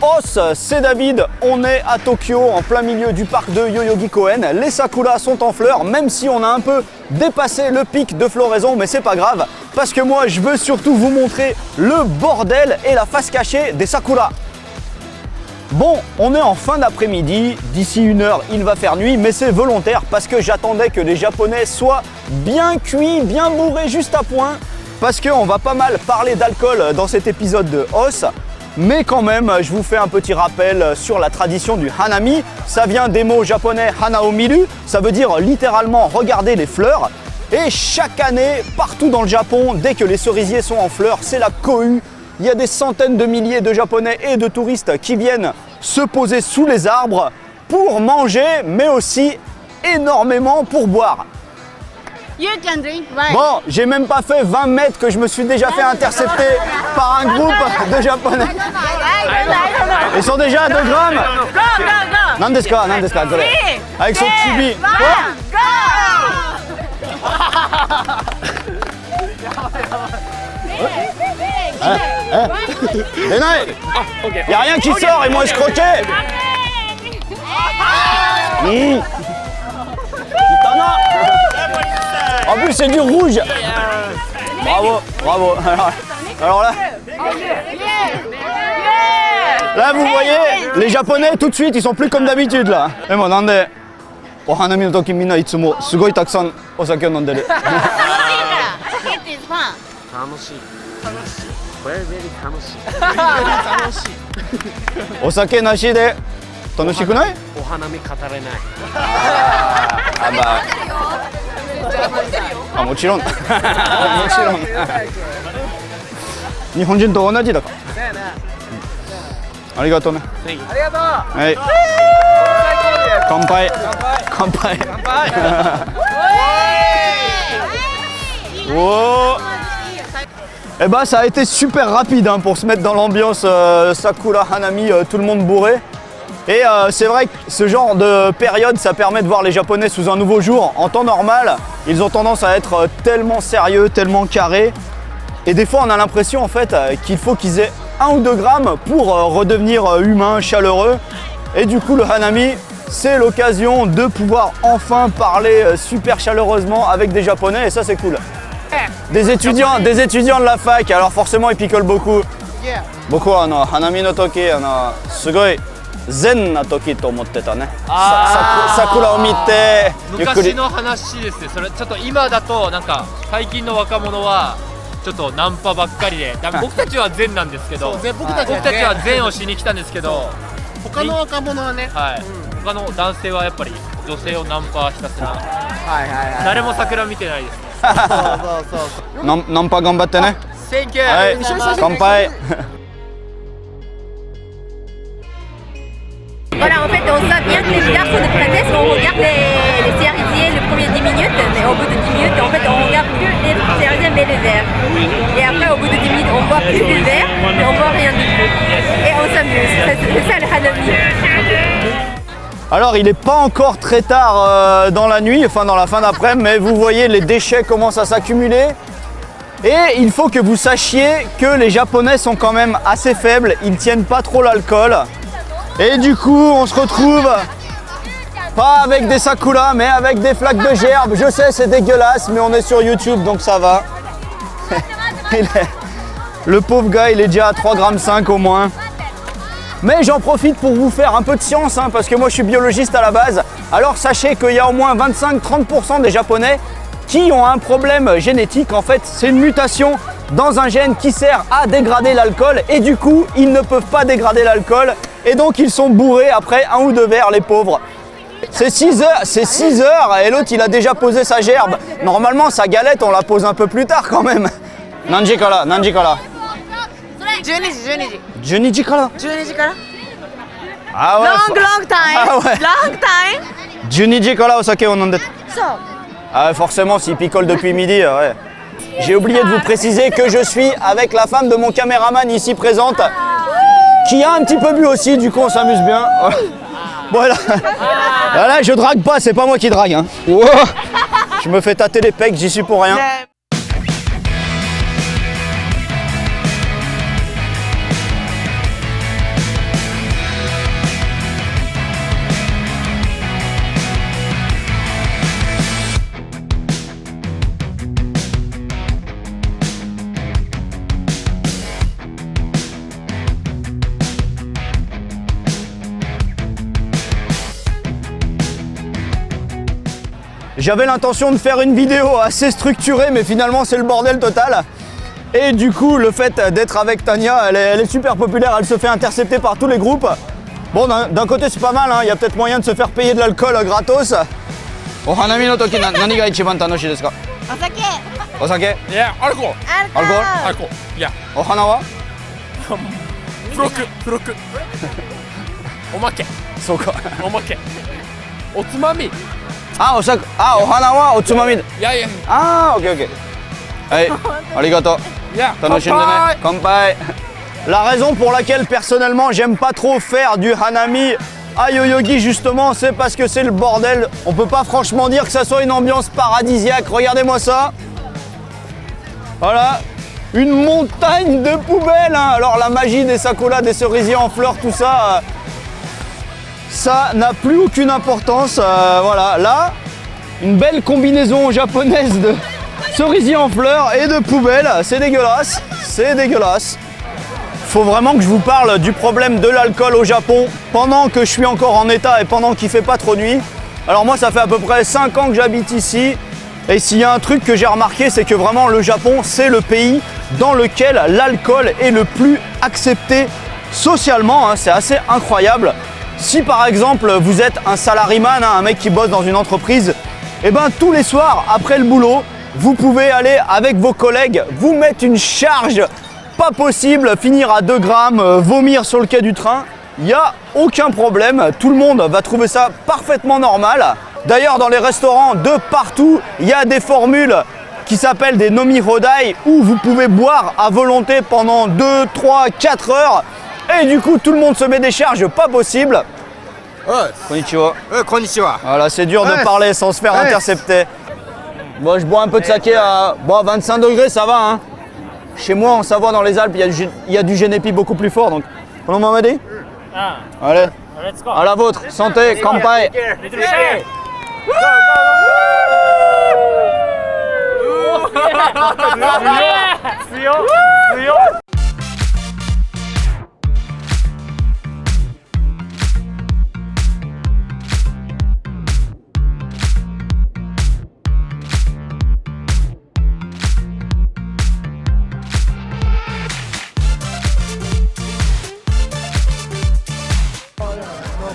Os, c'est David, on est à Tokyo en plein milieu du parc de Yoyogi Koen. Les sakuras sont en fleurs, même si on a un peu dépassé le pic de floraison, mais c'est pas grave, parce que moi je veux surtout vous montrer le bordel et la face cachée des sakuras. Bon, on est en fin d'après-midi, d'ici 1 heure il va faire nuit, mais c'est volontaire parce que j'attendais que les Japonais soient bien cuits, bien bourrés, juste à point, parce qu'on va pas mal parler d'alcool dans cet épisode de Os. Mais quand même, je vous fais un petit rappel sur la tradition du hanami. Ça vient des mots japonais hana o miru, ça veut dire littéralement regarder les fleurs. Et chaque année, partout dans le Japon, dès que les cerisiers sont en fleurs, c'est la cohue. Il y a des centaines de milliers de Japonais et de touristes qui viennent se poser sous les arbres pour manger, mais aussi énormément pour boire. You can drink wine. Bon, j'ai même pas fait 20 mètres que je me suis déjà fait intercepter par un groupe de Japonais. Ils sont déjà à 2 grammes. Go, go, go. Nandeska, nandeska,これ. Avec son chibi. Il n'y a rien qui sort, ils m'ont escroqué. En plus c'est du rouge. Bravo, bravo. Alors là vous voyez, les Japonais tout de suite ils sont plus comme d'habitude là. Mais bon, nande o hanami no toki minna itsumo sugoi takusan osake o nonderu. It is fun. 楽しいこれvery 楽しいお酒なしで楽しくない？お花見語れないあ、もちろんもちろん日本人と同じだからありがとうねありがとうはい乾杯乾杯Oh. Eh ben ça a été super rapide hein, pour se mettre dans l'ambiance Sakura Hanami, tout le monde bourré. Et c'est vrai que ce genre de période, ça permet de voir les Japonais sous un nouveau jour. En temps normal, ils ont tendance à être tellement sérieux, tellement carrés. Et des fois, on a l'impression en fait qu'il faut qu'ils aient 1 ou 2 grammes pour redevenir humains, chaleureux. Et du coup, le Hanami, c'est l'occasion de pouvoir enfin parler super chaleureusement avec des Japonais. Et ça, c'est cool. Des étudiants de la fac, alors forcément ils picolent beaucoup. Beaucoup hanami no toki sugoi zen na toki to omotte ta ne. Sakura o mite 昔の話ですね。それちょっと今だとなんか最近の若者はちょっとナンパばっかりで、僕たちはzenなんですけど、僕たちはzenをしに来たんですけど、他の若者はねはい。他の男性はやっぱり女性をナンパひたすら。誰も桜見てないです。ナンパ頑張ってね。Thank you. はい、乾杯。 Voilà, en fait, on sait bien que les garçons de princesse, on regarde les cerisiers le premier 10 minutes, mais au bout de 10 minutes, en fait, on regarde plus les cerisiers mais les verres. Et après, au bout de 10 minutes, on voit plus les verres, mais on voit rien du tout. Et on s'amuse. C'est ça le hanami. Alors il n'est pas encore très tard dans la nuit, enfin dans la fin d'après-midi, mais vous voyez les déchets commencent à s'accumuler. Et il faut que vous sachiez que les Japonais sont quand même assez faibles, ils ne tiennent pas trop l'alcool. Et du coup on se retrouve pas avec des sakuras mais avec des flaques de gerbe. Je sais c'est dégueulasse mais on est sur YouTube donc ça va. Le pauvre gars il est déjà à 3,5 g au moins. Mais j'en profite pour vous faire un peu de science, hein, parce que moi je suis biologiste à la base. Alors sachez qu'il y a au moins 25-30% des Japonais qui ont un problème génétique. En fait, c'est une mutation dans un gène qui sert à dégrader l'alcool. Et du coup, ils ne peuvent pas dégrader l'alcool. Et donc, ils sont bourrés après 1 ou 2 verres, les pauvres. C'est 6 heures et l'autre, il a déjà posé sa gerbe. Normalement, sa galette, on la pose un peu plus tard quand même. Nanji kara, nanji kara. 12時12時から12時から Ah ouais. long time. Ah ouais. Long time. 12時からお酒を飲んでた。そう Ah ouais, forcément, s'il picole depuis midi, ouais. J'ai oublié de vous préciser que je suis avec la femme de mon caméraman ici présente, qui a un petit peu bu aussi, du coup on s'amuse bien. Voilà. Voilà, je drague pas, c'est pas moi qui drague. Hein. Wow. Je me fais tâter les pecs, j'y suis pour rien. j'avais l'intention de faire une vidéo assez structurée, mais finalement c'est le bordel total. Et du coup, le fait d'être avec Tania, elle est super populaire, elle se fait intercepter par tous les groupes. Bon, d'un côté c'est pas mal, hein. Il y a peut-être moyen de se faire payer de l'alcool gratos. O hanami no toki nani ga ichiban tanoshii desu ka? O sake? Yeah, alcohol. Alcohol? Yeah. O hana wa? Furoku. Omake. Souka. Omake. Otsumami. Ah, o hana wa otsumami. Yeah. Ah, ok. Hey, arigato. Yeah. Tanoshinde ne. Kanpai. La raison pour laquelle personnellement j'aime pas trop faire du hanami à Yoyogi justement, c'est parce que c'est le bordel. On peut pas franchement dire que ça soit une ambiance paradisiaque. Regardez-moi ça. Voilà, une montagne de poubelles, hein. Alors la magie des sakuras, des cerisiers en fleurs, tout ça, ça n'a plus aucune importance. Voilà, là, une belle combinaison japonaise de cerisiers en fleurs et de poubelles. C'est dégueulasse, c'est dégueulasse. Faut vraiment que je vous parle du problème de l'alcool au Japon pendant que je suis encore en état et pendant qu'il fait pas trop nuit. Alors moi, ça fait à peu près 5 ans que j'habite ici. Et s'il y a un truc que j'ai remarqué, c'est que vraiment le Japon, c'est le pays dans lequel l'alcool est le plus accepté socialement, hein. C'est assez incroyable. Si par exemple vous êtes un salariman, hein, un mec qui bosse dans une entreprise, et ben tous les soirs après le boulot, vous pouvez aller avec vos collègues, vous mettre une charge pas possible, finir à 2 grammes, vomir sur le quai du train. Il n'y a aucun problème, tout le monde va trouver ça parfaitement normal. D'ailleurs, dans les restaurants de partout, il y a des formules qui s'appellent des nomi hodai où vous pouvez boire à volonté pendant 2, 3, 4 heures. Et du coup, tout le monde se met des charges pas possibles. Konnichiwa. Konnichiwa. Voilà, c'est dur de parler sans se faire intercepter. Bon, je bois un peu de saké à 25 degrés, ça va, hein. Chez moi, en Savoie, dans les Alpes, il y a du génépi beaucoup plus fort. Donc, comment on m'a dit? Allez, à la vôtre. Santé, kanpai.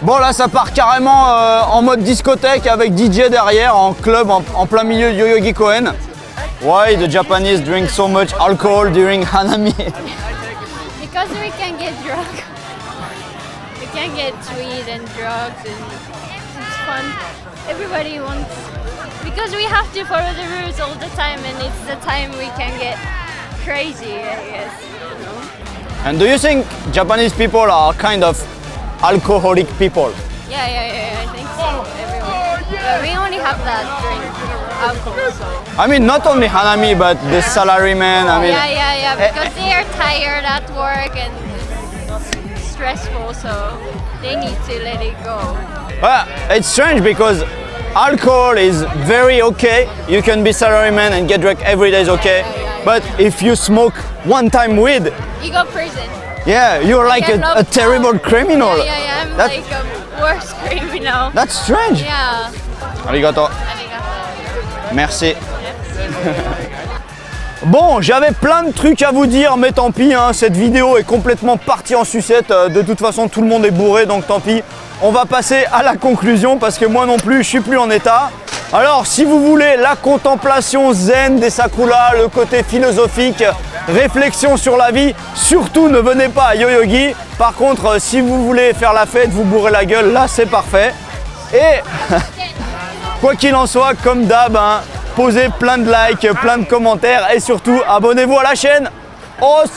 Bon là ça part carrément en mode discothèque avec DJ derrière, en club, en plein milieu de Yoyogi Koen. Why the Japanese drink so much alcohol during Hanami? Because we can get drunk. We can get weed and drugs and it's fun. Everybody wants, because we have to follow the rules all the time and it's the time we can get crazy, I guess. You know? And do you think Japanese people are kind of alcoholic people? Yeah, I think so. Everyone. But we only have that drink, alcohol, so. I mean, not only Hanami, but the salarymen. I mean, Yeah, because they are tired at work and it's stressful, so they need to let it go. well, it's strange because alcohol is very okay. You can be salaryman and get drunk every day is okay. But if you smoke one time weed, You go prison. yeah, you're like a terrible criminal. Yeah, I'm That- like a worse criminal. That's strange. Yeah. Arigato. Arigato. Merci. Bon, j'avais plein de trucs à vous dire, mais tant pis, hein, cette vidéo est complètement partie en sucette. De toute façon, tout le monde est bourré, donc tant pis. On va passer à la conclusion parce que moi non plus, je suis plus en état. Alors, si vous voulez la contemplation zen des sakuras, le côté philosophique, réflexion sur la vie, surtout ne venez pas à Yoyogi. Par contre, si vous voulez faire la fête, vous bourrez la gueule, là c'est parfait. Et quoi qu'il en soit, comme d'hab, hein, posez plein de likes, plein de commentaires et surtout abonnez-vous à la chaîne. Os!